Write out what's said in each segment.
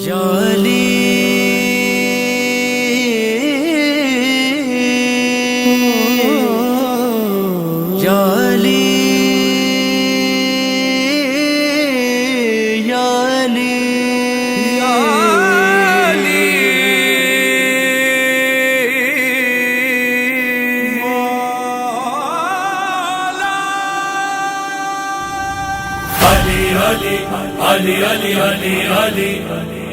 یا علی یا علی یا علی یا علی علی علی علی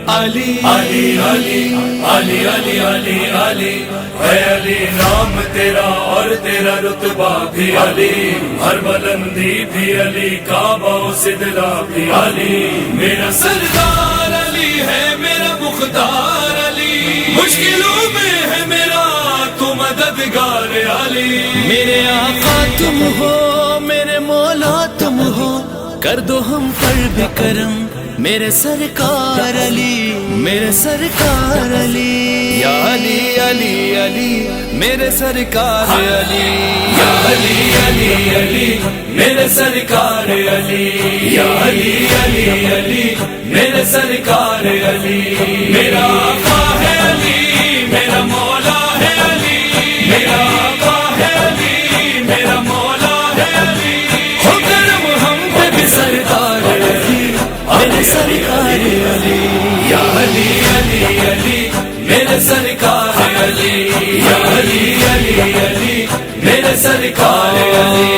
علی علی علی علی علی علی علی علی ہے علی نام تیرا اور تیرا رتبہ بھی علی، ہر بلندی بھی علی، کعبہ و سدرہ بھی علی، میرا سردار علی ہے، میرا مختار علی، مشکلوں میں ہے میرا تو مددگار علی، میرے آقا تم ہو، میرے مولا تم ہو، کر دو ہم پر بھی کرم، میرے سرکار علی، میرے سرکار علی، یا علی علی علی میرے سرکار علی، یا علی علی علی میرے سرکار علی، یا علی علی علی میرے سرکار علی، میرا آقا ہے علی، میرا مولا ہے علی، میرا آقا ہے علی، میرا مولا ہے علی، ہو کرم ہم پہ بھی سردار علی، میرے سرکار علی، یا علی علی علی میرے سرکار علی، یا علی علی علی میرے سرکار علی،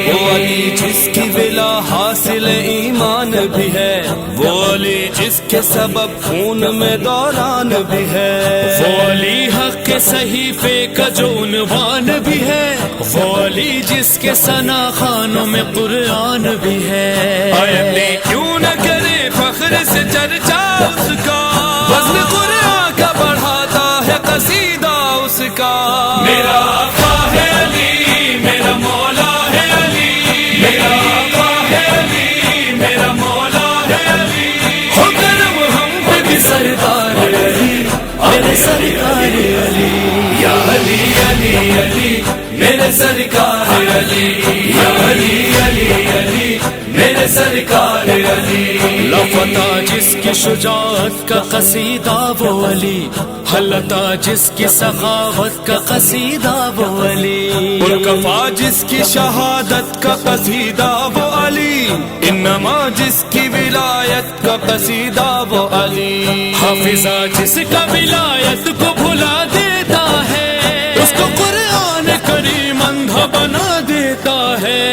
وہ علی جس کی ولا حاصل ایمان بھی ہے، وہ علی جس کے سبب خون میں دوران بھی ہے، وہ علی حق کے صحیفے کا جو عنوان بھی ہے، وہ علی جس کے ثنا خوانوں میں قرآن بھی ہے، اے علی کیوں نہ کرے فخر سے چرچا اس کا، وزن قرآن کا بڑھاتا ہے قصیدہ اس کا، میرا آقا ہے علی، میرا مولا ہے علی، میرا آقا ہے علی، میرا مولا ہے علی، ہو کرم ہم پہ بھی سردار علی، میرے سرکار علی، یا علی علی علی میرے سرکار علی، یا علی علی علی میرے سرکار علی، لفتا جس کی شجاعت کا قصیدہ وہ علی، حلتا جس کی سخاوت کا قصیدہ وہ علی، پرکفا جس کی شہادت کا قصیدہ وہ علی، انما جس کی ولایت کا قصیدہ وہ علی، حافظہ جس کا ولایت کو بھلا دیتا ہے، اس کو قرآن کریم اندھا بنا دیتا ہے،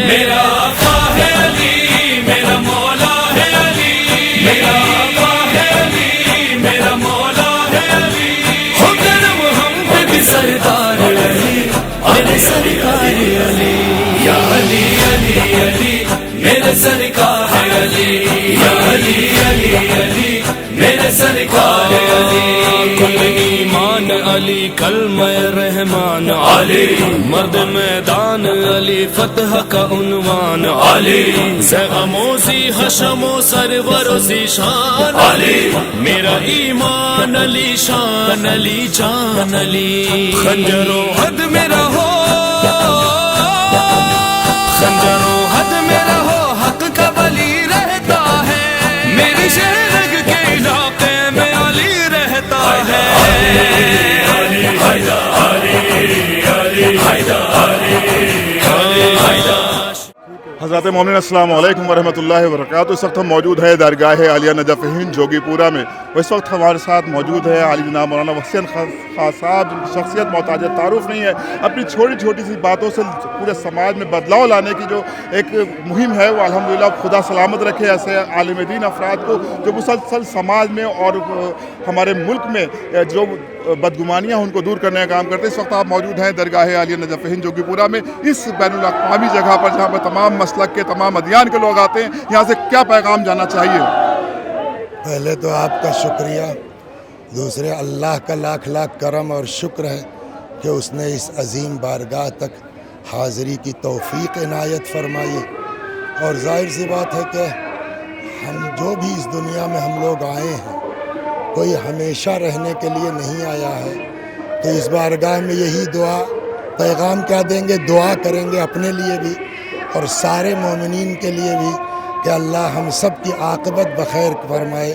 میرا آقا ہے علی، میرا مولا ہے علی، میرا آقا ہے علی، میرا مولا ہے علی، ہو کرم ہم پہ بھی سردار علی، میرے سرکار علی، یا علی علی علی میرے سرکار علی، یا علی علی علی میرے سرکار علی، کل ایمان علی، کلمہ رحمان علی، مرد میدان علی، فتح کا عنوان علی، زغم و ذی حشم و سرور و ذی شان علی، میرا ایمان علی، شان علی، جان علی، خنجر و حد میرا ہو، خنجر و حد میرا ہو، حق کا ولی رہتا ہے، میری شہرگ کے علاقے میں علی رہتا ہے، حضرات مومنین السلام علیکم ورحمۃ اللہ وبرکاتہ۔ اس وقت ہم موجود ہے درگاہ عالیہ نجف ہند جوگی پورہ میں، اس وقت ہمارے ساتھ موجود ہے عالی جناب مولانا محسن خان صاحب، جن کی شخصیت محتاج تعارف نہیں ہے، اپنی چھوٹی چھوٹی سی باتوں سے پورے سماج میں بدلاؤ لانے کی جو ایک مہم ہے وہ الحمدللہ خدا سلامت رکھے ایسے عالم دین افراد کو جو مسلسل سماج میں اور ہمارے ملک میں جو بدگمانیاں ان کو دور کرنے کا کام کرتے ہیں۔ اس وقت آپ موجود ہیں درگاہ عالیہ نجف ہند جوگی پورہ میں، اس بین الاقوامی جگہ پر جہاں پر تمام مسلک کے تمام ادیان کے لوگ آتے ہیں، یہاں سے کیا پیغام جانا چاہیے؟ پہلے تو آپ کا شکریہ، دوسرے اللہ کا لاکھ لاکھ کرم اور شکر ہے کہ اس نے اس عظیم بارگاہ تک حاضری کی توفیق عنایت فرمائی، اور ظاہر سی بات ہے کہ ہم جو بھی اس دنیا میں ہم لوگ آئے ہیں کوئی ہمیشہ رہنے کے لیے نہیں آیا ہے، تو اس بارگاہ میں یہی دعا پیغام کیا دیں گے، دعا کریں گے اپنے لیے بھی اور سارے مومنین کے لیے بھی کہ اللہ ہم سب کی عاقبت بخیر فرمائے،